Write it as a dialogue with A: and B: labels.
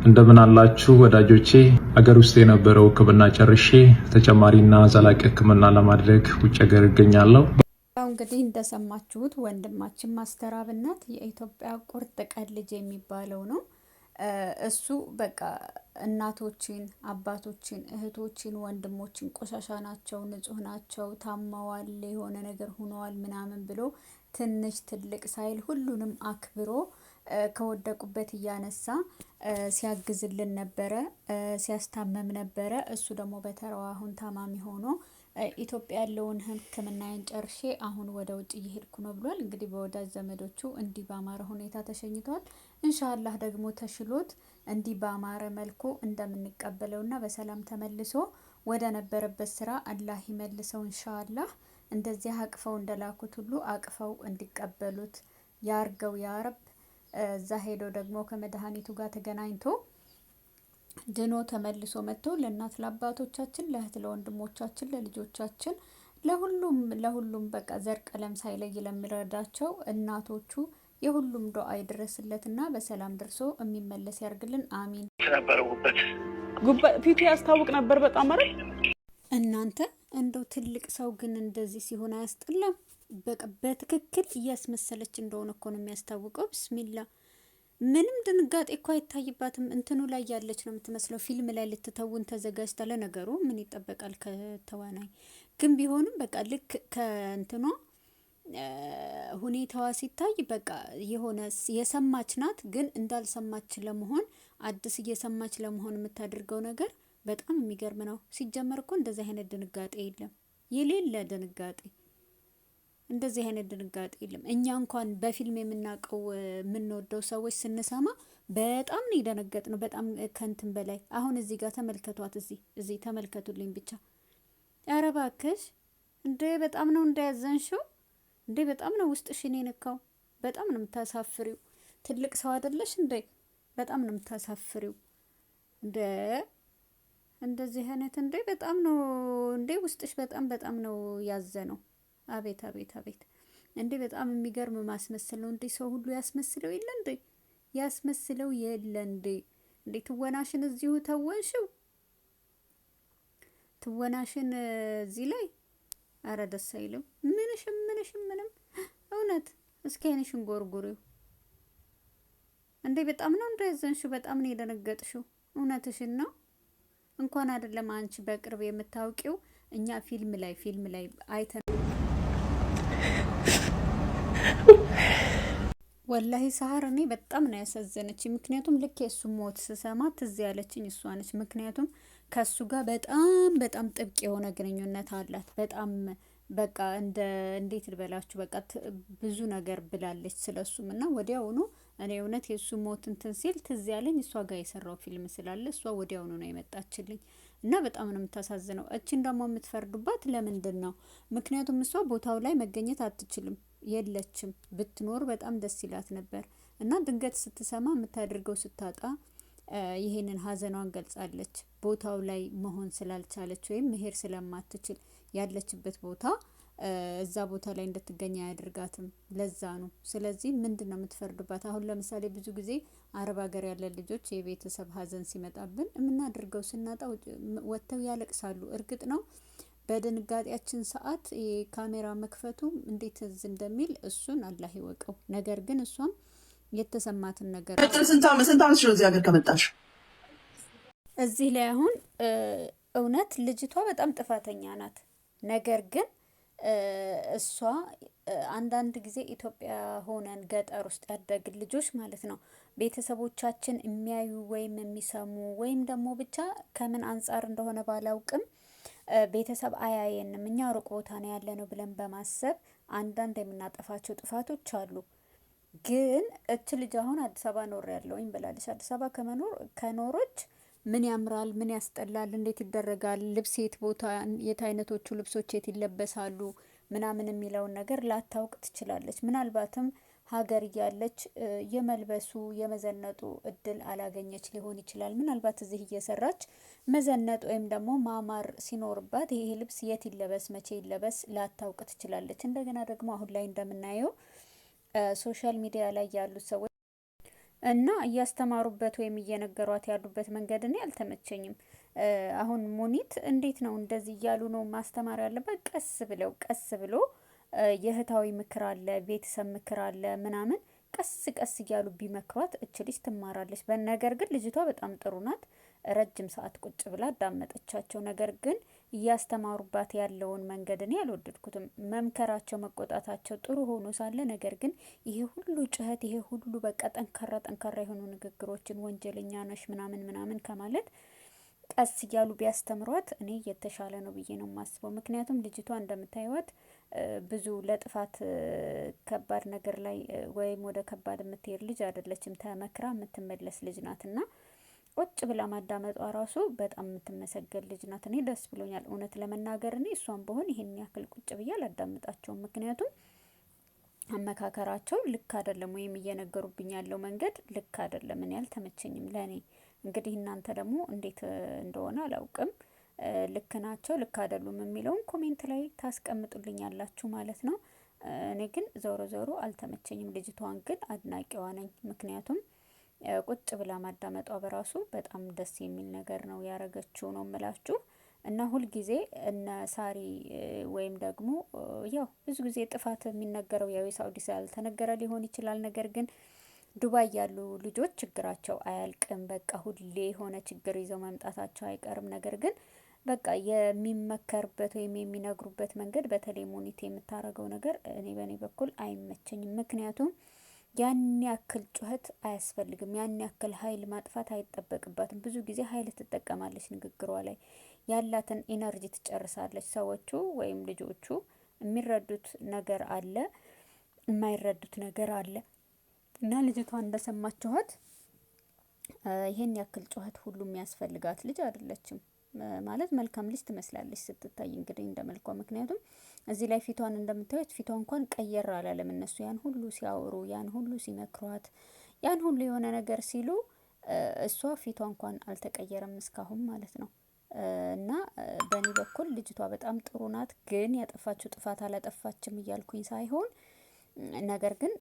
A: እንደምን አላችሁ ወዳጆቼ? አገር ውስጥ የነበረው ሕክምና ጨርሼ ተጨማሪና ዘላቂ ሕክምና ለማድረግ ውጭ ሀገር እገኛለሁ።
B: እንግዲህ እንደሰማችሁት ወንድማችን ማስተር አብነት የኢትዮጵያ ቁርጥ ቀን ልጅ የሚባለው ነው። እሱ በቃ እናቶችን፣ አባቶችን፣ እህቶችን፣ ወንድሞችን ቆሻሻ ናቸው፣ ንጹህ ናቸው፣ ታመዋል፣ የሆነ ነገር ሆነዋል ምናምን ብሎ ትንሽ ትልቅ ሳይል ሁሉንም አክብሮ ከወደቁበት እያነሳ ሲያግዝልን ነበረ፣ ሲያስታመም ነበረ። እሱ ደግሞ በተራው አሁን ታማሚ ሆኖ ኢትዮጵያ ያለውን ሕክምናዬን ጨርሼ አሁን ወደ ውጭ እየሄድኩ ነው ብሏል። እንግዲህ በወዳጅ ዘመዶቹ እንዲህ ባማረ ሁኔታ ተሸኝቷል። ኢንሻአላህ ደግሞ ተሽሎት እንዲህ ባማረ መልኩ እንደምንቀበለውና በሰላም ተመልሶ ወደ ነበረበት ስራ አላህ ይመልሰው ኢንሻአላህ። እንደዚህ አቅፈው እንደላኩት ሁሉ አቅፈው እንዲቀበሉት ያርገው ያረብ። እዛ ሄዶ ደግሞ ከመድኃኒቱ ጋር ተገናኝቶ ድኖ ተመልሶ መጥቶ ለእናት ለአባቶቻችን፣ ለእህት ለወንድሞቻችን፣ ለልጆቻችን፣ ለሁሉም በቃ ዘር ቀለም ሳይለይ ለሚረዳቸው እናቶቹ የሁሉም ዱዓ ይድረስለትና በሰላም ደርሶ የሚመለስ ያርግልን። አሚን።
C: ፊቱ ያስታውቅ ነበር በጣም አይደል?
B: እናንተ እንደው ትልቅ ሰው ግን እንደዚህ ሲሆን አያስጠላም? በቃ በትክክል እያስመሰለች እንደሆነ እኮ ነው የሚያስታውቀው። ብስሚላ ምንም ድንጋጤ እኮ አይታይባትም። እንትኑ ላይ ያለች ነው የምትመስለው። ፊልም ላይ ልትተውን ተዘጋጅታ። ለነገሩ ምን ይጠበቃል ከተዋናይ? ግን ቢሆንም በቃ ልክ ከእንትኗ ሁኔታዋ ሲታይ በቃ የሆነ የሰማች ናት፣ ግን እንዳልሰማች ለመሆን አዲስ እየሰማች ለመሆን የምታደርገው ነገር በጣም የሚገርም ነው። ሲጀመር እኮ እንደዚህ አይነት ድንጋጤ የለም፣ የሌለ ድንጋጤ እንደዚህ አይነት ድንጋጤ የለም። እኛ እንኳን በፊልም የምናውቀው የምንወደው ሰዎች ስንሰማ በጣም ነው የደነገጥነው፣ በጣም ከንትን በላይ። አሁን እዚህ ጋር ተመልከቷት፣ እዚህ ተመልከቱልኝ ብቻ። ኧረ እባክሽ እንዴ! በጣም ነው እንዳያዘንሽው እንዴ! በጣም ነው ውስጥሽን የነካው። በጣም ነው የምታሳፍሪው። ትልቅ ሰው አይደለሽ እንዴ? በጣም ነው የምታሳፍሪው እንዴ! እንደዚህ አይነት እንዴ! በጣም ነው እንዴ! ውስጥሽ በጣም ነው ያዘነው። አቤት አቤት አቤት! እንዴ በጣም የሚገርም ማስመሰል ነው እንዴ! ሰው ሁሉ ያስመስለው የለ እንዴ? ያስመስለው የለ እንዴ? እንዴ ትወናሽን እዚሁ ተወንሽው፣ ትወናሽን እዚህ ላይ። አረ ደስ አይልም። ምንም እውነት። እስኪ አይንሽን ጎርጉሪው እንዴ! በጣም ነው እንዳያዘንሽው፣ በጣም ነው የደነገጥሽው። እውነትሽን ነው። እንኳን አይደለም አንቺ በቅርብ የምታውቂው፣ እኛ ፊልም ላይ አይተን ወላሂ ሳህር እኔ በጣም ነው ያሳዘነች። ምክንያቱም ልክ የሱ ሞት ስሰማ ትዝ ያለችኝ እሷ ነች። ምክንያቱም ከሱ ጋር በጣም ጥብቅ የሆነ ግንኙነት አላት። በጣም በቃ እንዴት ልበላችሁ፣ በቃ ብዙ ነገር ብላለች ስለሱም እና ወዲያውኑ እኔ እውነት የሱ ሞት እንትን ሲል ትዝ ያለኝ እሷ ጋር የሰራው ፊልም ስላለ እሷ ወዲያውኑ ነው የመጣችልኝ እና በጣም ነው የምታሳዝነው። እቺን ደግሞ የምትፈርዱባት ለምንድን ነው? ምክንያቱም እሷ ቦታው ላይ መገኘት አትችልም፣ የለችም። ብትኖር በጣም ደስ ይላት ነበር እና ድንገት ስትሰማ የምታደርገው ስታጣ ይሄንን ሀዘኗን ገልጻለች። ቦታው ላይ መሆን ስላልቻለች ወይም መሄድ ስለማትችል ያለችበት ቦታ እዛ ቦታ ላይ እንድትገኝ አያደርጋትም። ለዛ ነው። ስለዚህ ምንድን ነው የምትፈርዱባት? አሁን ለምሳሌ ብዙ ጊዜ አረብ ሀገር ያለ ልጆች የቤተሰብ ሀዘን ሲመጣብን የምናደርገው ስናጣ ወጥተው ያለቅሳሉ። እርግጥ ነው በድንጋጤያችን ሰዓት የካሜራ መክፈቱ እንዴት እዝ እንደሚል እሱን አላህ ይወቀው። ነገር ግን እሷም የተሰማትን ነገር
D: ስንት ዓመት ነው እዚህ ሀገር ከመጣሽ?
B: እዚህ ላይ አሁን እውነት ልጅቷ በጣም ጥፋተኛ ናት። ነገር ግን እሷ አንዳንድ ጊዜ ኢትዮጵያ ሆነን ገጠር ውስጥ ያደግን ልጆች ማለት ነው ቤተሰቦቻችን የሚያዩ ወይም የሚሰሙ ወይም ደግሞ ብቻ ከምን አንጻር እንደሆነ ባላውቅም ቤተሰብ አያየንም፣ እኛ ሩቅ ቦታ ነው ያለ ነው ብለን በማሰብ አንዳንድ የምናጠፋቸው ጥፋቶች አሉ። ግን እች ልጅ አሁን አዲስ አበባ ኖር ያለውኝ ብላለች። አዲስ አበባ ከኖሮች ምን ያምራል፣ ምን ያስጠላል፣ እንዴት ይደረጋል፣ ልብስ የት ቦታ የት አይነቶቹ ልብሶች የት ይለበሳሉ ምናምን የሚለውን ነገር ላታውቅ ትችላለች። ምናልባትም ሀገር እያለች የመልበሱ የመዘነጡ እድል አላገኘች ሊሆን ይችላል። ምናልባት እዚህ እየሰራች መዘነጥ ወይም ደግሞ ማማር ሲኖርባት ይሄ ልብስ የት ይለበስ መቼ ይለበስ ላታውቅ ትችላለች። እንደገና ደግሞ አሁን ላይ እንደምናየው ሶሻል ሚዲያ ላይ ያሉት ሰዎች እና እያስተማሩበት ወይም እየነገሯት ያሉበት መንገድ እኔ አልተመቸኝም። አሁን ሙኒት እንዴት ነው እንደዚህ እያሉ ነው ማስተማር ያለበት? ቀስ ብሎ የእህታዊ ምክር አለ፣ ቤተሰብ ምክር አለ ምናምን ቀስ ቀስ እያሉ ቢመክሯት እች ልጅ ትማራለች። በነገር ግን ልጅቷ በጣም ጥሩ ናት። ረጅም ሰዓት ቁጭ ብላ አዳመጠቻቸው። ነገር ግን እያስተማሩባት ያለውን መንገድ እኔ አልወደድኩትም። መምከራቸው መቆጣታቸው ጥሩ ሆኖ ሳለ ነገር ግን ይሄ ሁሉ ጩኸት፣ ይሄ ሁሉ በቃ ጠንካራ የሆኑ ንግግሮችን ወንጀለኛ ነሽ ምናምን ምናምን ከማለት ቀስ እያሉ ቢያስተምሯት እኔ የተሻለ ነው ብዬ ነው የማስበው። ምክንያቱም ልጅቷ እንደምታዩት ብዙ ለጥፋት ከባድ ነገር ላይ ወይም ወደ ከባድ የምትሄድ ልጅ አይደለችም። ተመክራ የምትመለስ ልጅ ናት እና ቁጭ ብላ ማዳመጧ ራሱ በጣም የምትመሰገን ልጅ ናት። እኔ ደስ ብሎኛል እውነት ለመናገር። እኔ እሷን በሆን ይሄን ያክል ቁጭ ብዬ አላዳምጣቸውም። ምክንያቱም አመካከራቸው ልክ አይደለም፣ ወይም እየነገሩብኝ ያለው መንገድ ልክ አይደለም። እኔ አልተመቸኝም ለእኔ። እንግዲህ እናንተ ደግሞ እንዴት እንደሆነ አላውቅም። ልክ ናቸው ልክ አይደሉም የሚለውን ኮሜንት ላይ ታስቀምጡልኛላችሁ ማለት ነው። እኔ ግን ዞሮ አልተመቸኝም። ልጅቷን ግን አድናቂዋ ነኝ። ምክንያቱም ቁጭ ብላ ማዳመጧ በራሱ በጣም ደስ የሚል ነገር ነው ያረገችው ነው የምላችሁ። እና ሁልጊዜ እነ ሳሪ ወይም ደግሞ ያው ብዙ ጊዜ ጥፋት የሚነገረው ያው የሳውዲ ስላልተነገረ ሊሆን ይችላል። ነገር ግን ዱባይ ያሉ ልጆች ችግራቸው አያልቅም። በቃ ሁሌ የሆነ ችግር ይዘው መምጣታቸው አይቀርም። ነገር ግን በቃ የሚመከርበት ወይም የሚነግሩበት መንገድ በተለይ ሙኒት የምታረገው ነገር እኔ በእኔ በኩል አይመቸኝም። ምክንያቱም ያን ያክል ጩኸት አያስፈልግም። ያን ያክል ኃይል ማጥፋት አይጠበቅባትም። ብዙ ጊዜ ኃይል ትጠቀማለች ንግግሯ ላይ፣ ያላትን ኢነርጂ ትጨርሳለች። ሰዎቹ ወይም ልጆቹ የሚረዱት ነገር አለ፣ የማይረዱት ነገር አለ እና ልጅቷ እንደሰማችኋት ይሄን ያክል ጩኸት ሁሉ የሚያስፈልጋት ልጅ አይደለችም። ማለት መልካም ልጅ ትመስላለች ስትታይ እንግዲህ እንደመልኳ። ምክንያቱም እዚህ ላይ ፊቷን እንደምታዩት ፊቷ እንኳን ቀየር አላለም። እነሱ ያን ሁሉ ሲያወሩ፣ ያን ሁሉ ሲመክሯት፣ ያን ሁሉ የሆነ ነገር ሲሉ እሷ ፊቷ እንኳን አልተቀየረም እስካሁን ማለት ነው። እና በእኔ በኩል ልጅቷ በጣም ጥሩ ናት። ግን ያጠፋችው ጥፋት አላጠፋችም እያልኩኝ ሳይሆን ነገር ግን